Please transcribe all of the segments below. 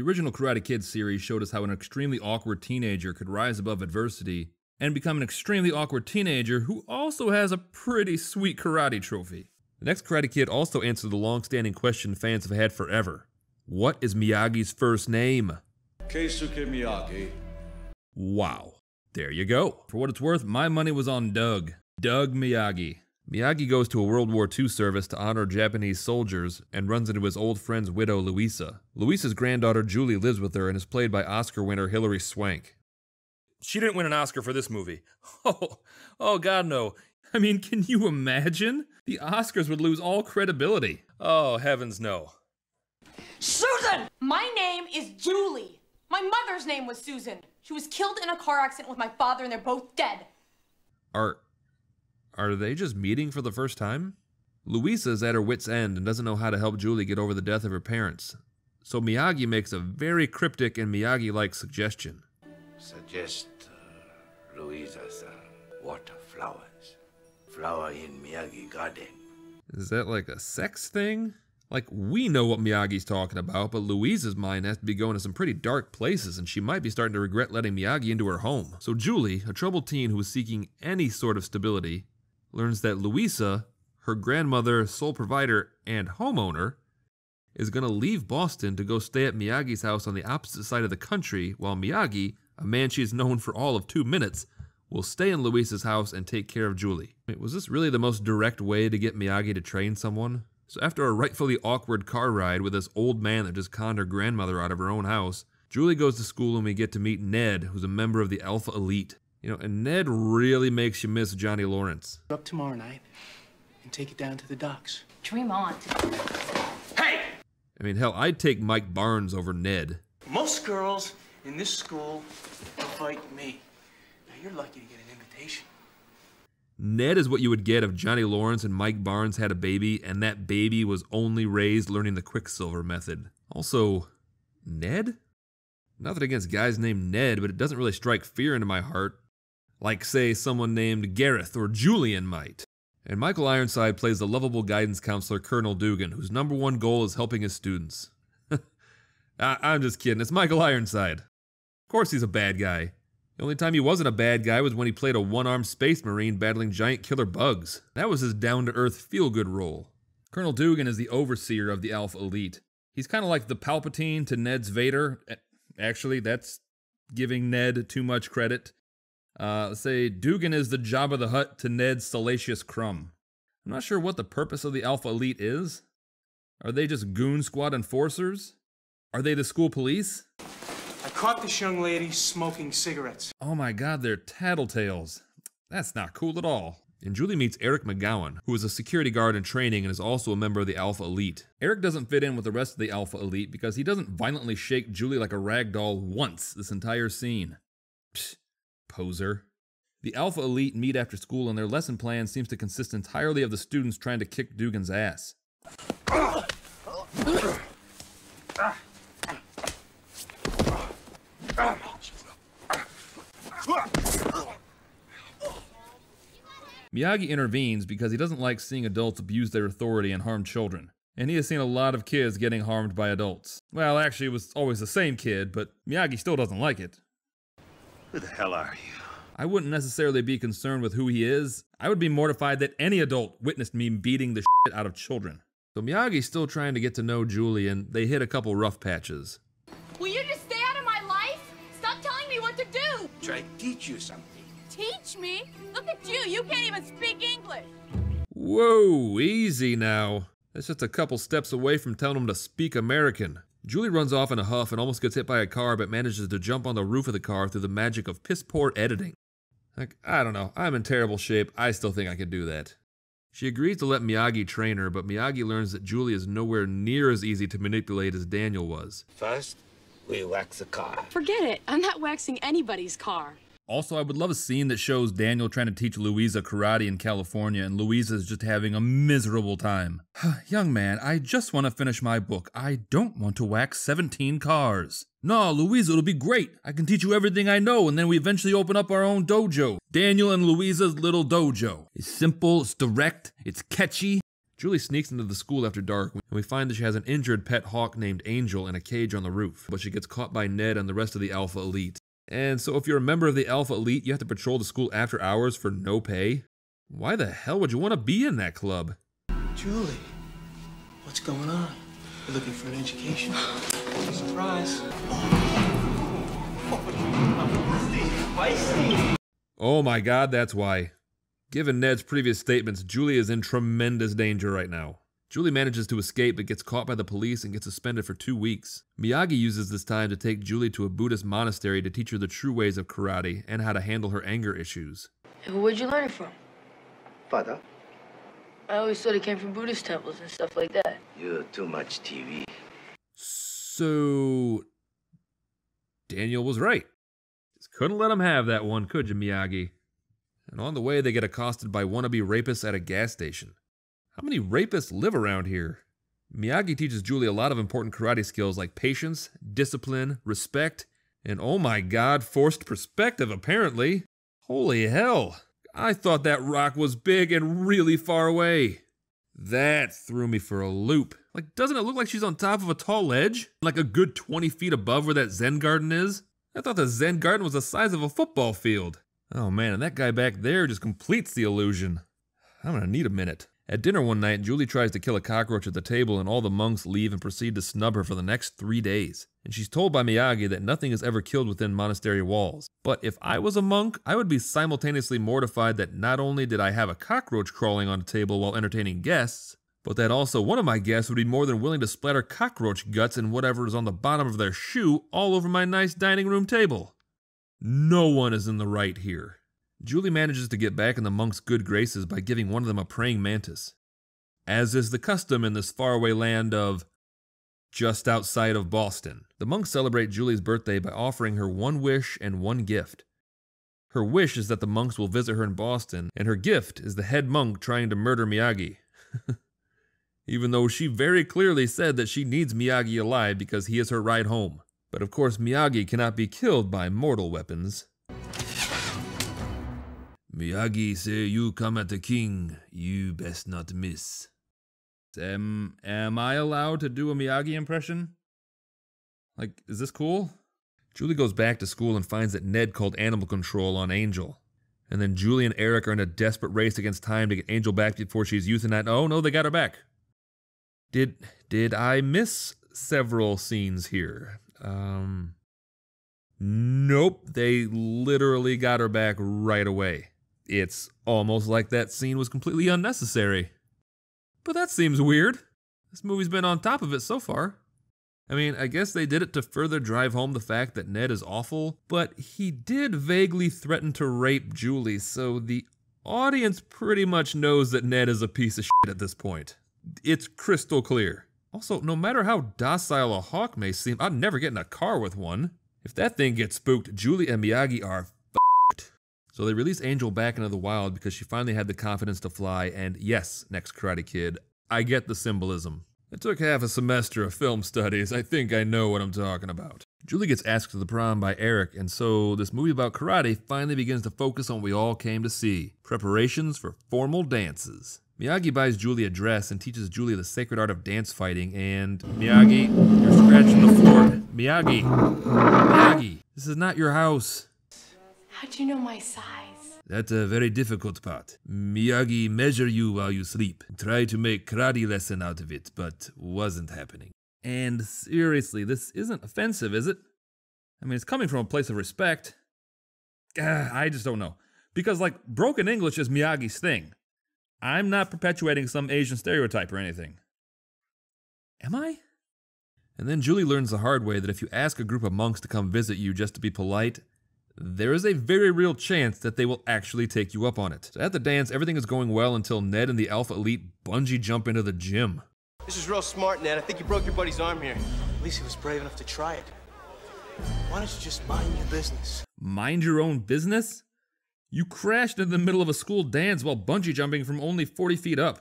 original Karate Kid series showed us how an extremely awkward teenager could rise above adversity and become an extremely awkward teenager who also has a pretty sweet karate trophy. The next Karate Kid also answered the long-standing question fans have had forever. What is Miyagi's first name? Keisuke Miyagi. Wow. There you go. For what it's worth, my money was on Doug. Doug Miyagi. Miyagi goes to a World War II service to honor Japanese soldiers and runs into his old friend's widow, Louisa. Louisa's granddaughter, Julie, lives with her and is played by Oscar winner Hilary Swank. She didn't win an Oscar for this movie. Oh God, no. I mean, can you imagine? The Oscars would lose all credibility. Oh, heavens no. Susan! My name is Julie. My mother's name was Susan. She was killed in a car accident with my father and they're both dead. Are they just meeting for the first time? Louisa is at her wit's end and doesn't know how to help Julie get over the death of her parents. So Miyagi makes a very cryptic and Miyagi-like suggestion. Suggest Louisa's water flowers. Flower in Miyagi garden. Is that like a sex thing? Like, we know what Miyagi's talking about, but Louisa's mind has to be going to some pretty dark places and she might be starting to regret letting Miyagi into her home. So Julie, a troubled teen who is seeking any sort of stability, learns that Louisa, her grandmother, sole provider, and homeowner, is going to leave Boston to go stay at Miyagi's house on the opposite side of the country, while Miyagi, a man she's known for all of 2 minutes, will stay in Louisa's house and take care of Julie. Wait, was this really the most direct way to get Miyagi to train someone? So after a rightfully awkward car ride with this old man that just conned her grandmother out of her own house, Julie goes to school and we get to meet Ned, who's a member of the Alpha Elite. You know, and Ned really makes you miss Johnny Lawrence. Up tomorrow night and take it down to the docks. Dream on. Hey! I mean, hell, I'd take Mike Barnes over Ned. Most girls in this school will fight me. Now you're lucky to get an invitation. Ned is what you would get if Johnny Lawrence and Mike Barnes had a baby, and that baby was only raised learning the Quicksilver method. Also, Ned? Nothing against guys named Ned, but it doesn't really strike fear into my heart. Like, say, someone named Gareth or Julian might. And Michael Ironside plays the lovable guidance counselor Colonel Dugan, whose #1 goal is helping his students. I'm just kidding, it's Michael Ironside. Of course he's a bad guy. The only time he wasn't a bad guy was when he played a one-armed space marine battling giant killer bugs. That was his down-to-earth feel-good role. Colonel Dugan is the overseer of the Alpha Elite. He's kind of like the Palpatine to Ned's Vader. Actually, that's giving Ned too much credit. Let's say Dugan is the Jabba the Hutt to Ned's Salacious Crumb. I'm not sure what the purpose of the Alpha Elite is. Are they just goon squad enforcers? Are they the school police? I caught this young lady smoking cigarettes. Oh my God, they're tattletales. That's not cool at all. And Julie meets Eric McGowan, who is a security guard in training and is also a member of the Alpha Elite. Eric doesn't fit in with the rest of the Alpha Elite because he doesn't violently shake Julie like a rag doll once this entire scene. Psh, poser. The Alpha Elite meet after school and their lesson plan seems to consist entirely of the students trying to kick Dugan's ass. Miyagi intervenes because he doesn't like seeing adults abuse their authority and harm children. And he has seen a lot of kids getting harmed by adults. Well, actually, it was always the same kid, but Miyagi still doesn't like it. Who the hell are you? I wouldn't necessarily be concerned with who he is. I would be mortified that any adult witnessed me beating the shit out of children. So Miyagi's still trying to get to know Julie, and they hit a couple rough patches. Will you just stay out of my life? Stop telling me what to do! Try to teach you something. Teach me? Look at you, you can't even speak English! Whoa, easy now. That's just a couple steps away from telling him to speak American. Julie runs off in a huff and almost gets hit by a car, but manages to jump on the roof of the car through the magic of piss-poor editing. Like, I don't know, I'm in terrible shape, I still think I could do that. She agrees to let Miyagi train her, but Miyagi learns that Julie is nowhere near as easy to manipulate as Daniel was. First, we wax the car. Forget it. I'm not waxing anybody's car. Also, I would love a scene that shows Daniel trying to teach Louisa karate in California and Louisa's just having a miserable time. Young man, I just want to finish my book. I don't want to wax 17 cars. No, Louisa, it'll be great. I can teach you everything I know and then we eventually open up our own dojo. Daniel and Louisa's little dojo. It's simple, it's direct, it's catchy. Julie sneaks into the school after dark, and we find that she has an injured pet hawk named Angel in a cage on the roof, but she gets caught by Ned and the rest of the Alpha Elite. And so if you're a member of the Alpha Elite, you have to patrol the school after hours for no pay? Why the hell would you want to be in that club? Julie, what's going on? You looking for an education? Surprise. Oh my god, that's why. Given Ned's previous statements, Julie is in tremendous danger right now. Julie manages to escape but gets caught by the police and gets suspended for 2 weeks. Miyagi uses this time to take Julie to a Buddhist monastery to teach her the true ways of karate and how to handle her anger issues. Where'd you learn it from? Father, I always thought it came from Buddhist temples and stuff like that. you're too much TV. So... Daniel was right. Just couldn't let him have that one, could you, Miyagi? And on the way, they get accosted by wannabe rapists at a gas station. How many rapists live around here? Miyagi teaches Julie a lot of important karate skills like patience, discipline, respect, and oh my god, forced perspective apparently. Holy hell. I thought that rock was big and really far away. That threw me for a loop. Like, doesn't it look like she's on top of a tall ledge? Like a good 20 feet above where that Zen garden is? I thought the Zen garden was the size of a football field. Oh man, and that guy back there just completes the illusion. I'm gonna need a minute. At dinner one night, Julie tries to kill a cockroach at the table and all the monks leave and proceed to snub her for the next 3 days. And she's told by Miyagi that nothing is ever killed within monastery walls. But if I was a monk, I would be simultaneously mortified that not only did I have a cockroach crawling on the table while entertaining guests, but that also one of my guests would be more than willing to splatter cockroach guts and whatever is on the bottom of their shoe all over my nice dining room table. No one is in the right here. Julie manages to get back in the monks' good graces by giving one of them a praying mantis. As is the custom in this faraway land of just outside of Boston. The monks celebrate Julie's birthday by offering her one wish and one gift. Her wish is that the monks will visit her in Boston, and her gift is the head monk trying to murder Miyagi. Even though she very clearly said that she needs Miyagi alive because he is her ride home. But of course Miyagi cannot be killed by mortal weapons. Miyagi say you come at the king, you best not miss. Am I allowed to do a Miyagi impression? Like, is this cool? Julie goes back to school and finds that Ned called animal control on Angel. And then Julie and Eric are in a desperate race against time to get Angel back before she's euthanized. Oh no, they got her back. Did I miss several scenes here? Nope, they literally got her back right away. It's almost like that scene was completely unnecessary. But that seems weird. This movie's been on top of it so far. I mean, I guess they did it to further drive home the fact that Ned is awful, but he did vaguely threaten to rape Julie, so the audience pretty much knows that Ned is a piece of shit at this point. It's crystal clear. Also, no matter how docile a hawk may seem, I'd never get in a car with one. If that thing gets spooked, Julie and Miyagi are f***ed. So they release Angel back into the wild because she finally had the confidence to fly, and yes, next Karate Kid, I get the symbolism. I took half a semester of film studies, I think I know what I'm talking about. Julie gets asked to the prom by Eric, and so this movie about karate finally begins to focus on what we all came to see. Preparations for formal dances. Miyagi buys Julie a dress and teaches Julie the sacred art of dance fighting, and Miyagi, you're scratching the floor. Miyagi, this is not your house. How'd you know my size? That's a very difficult part. Miyagi measure you while you sleep. Try to make karate lesson out of it, but wasn't happening. And seriously, this isn't offensive, is it? I mean, it's coming from a place of respect. I just don't know. Because, like, broken English is Miyagi's thing. I'm not perpetuating some Asian stereotype or anything. Am I? And then Julie learns the hard way that if you ask a group of monks to come visit you just to be polite, there is a very real chance that they will actually take you up on it. So at the dance, everything is going well until Ned and the Alpha Elite bungee jump into the gym. This is real smart, Ned. I think you broke your buddy's arm here. At least he was brave enough to try it. Why don't you just mind your business? Mind your own business? You crashed in the middle of a school dance while bungee jumping from only 40 feet up.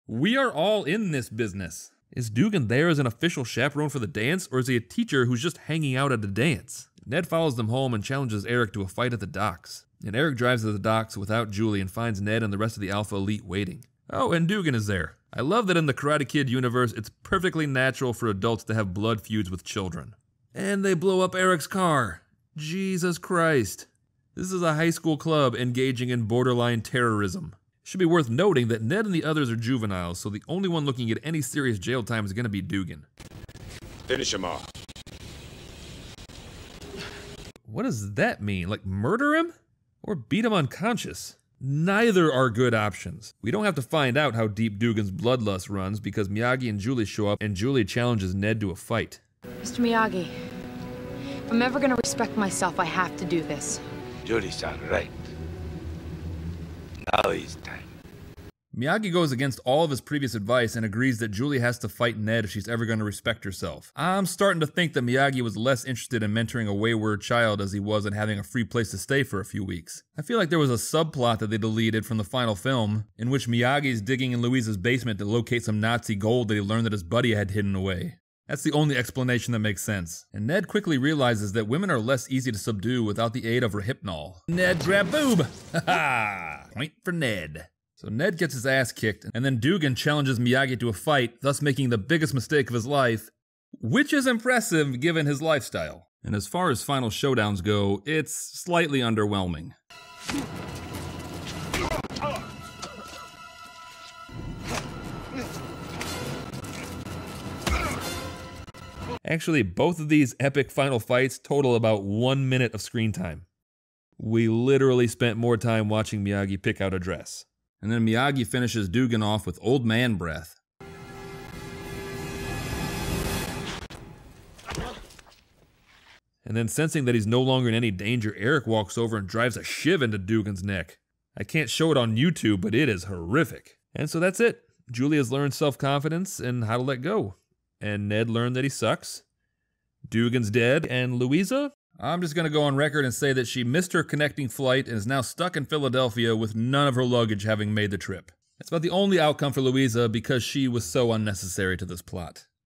We are all in this business. Is Dugan there as an official chaperone for the dance, or is he a teacher who's just hanging out at a dance? Ned follows them home and challenges Eric to a fight at the docks. And Eric drives to the docks without Julie and finds Ned and the rest of the Alpha Elite waiting. Oh, and Dugan is there. I love that in the Karate Kid universe, it's perfectly natural for adults to have blood feuds with children. And they blow up Eric's car. Jesus Christ. This is a high school club engaging in borderline terrorism. It should be worth noting that Ned and the others are juveniles, so the only one looking at any serious jail time is going to be Dugan. Finish him off. What does that mean? Like murder him? Or beat him unconscious? Neither are good options. We don't have to find out how deep Dugan's bloodlust runs because Miyagi and Julie show up and Julie challenges Ned to a fight. Mr. Miyagi, if I'm ever gonna respect myself, I have to do this. Julie's all right. Now is time. Miyagi goes against all of his previous advice and agrees that Julie has to fight Ned if she's ever going to respect herself. I'm starting to think that Miyagi was less interested in mentoring a wayward child as he was in having a free place to stay for a few weeks. I feel like there was a subplot that they deleted from the final film in which Miyagi's digging in Louisa's basement to locate some Nazi gold that he learned that his buddy had hidden away. That's the only explanation that makes sense. And Ned quickly realizes that women are less easy to subdue without the aid of Rohypnol. Ned grab boob! Ha-ha! Point for Ned. So Ned gets his ass kicked, and then Dugan challenges Miyagi to a fight, thus making the biggest mistake of his life, which is impressive given his lifestyle. And as far as final showdowns go, it's slightly underwhelming. Actually, both of these epic final fights total about 1 minute of screen time. We literally spent more time watching Miyagi pick out a dress. And then Miyagi finishes Dugan off with old man breath. And then sensing that he's no longer in any danger, Eric walks over and drives a shiv into Dugan's neck. I can't show it on YouTube, but it is horrific. And so that's it. Julie has learned self-confidence and how to let go. And Ned learned that he sucks. Dugan's dead, and Louisa? I'm just going to go on record and say that she missed her connecting flight and is now stuck in Philadelphia with none of her luggage having made the trip. That's about the only outcome for Louisa because she was so unnecessary to this plot.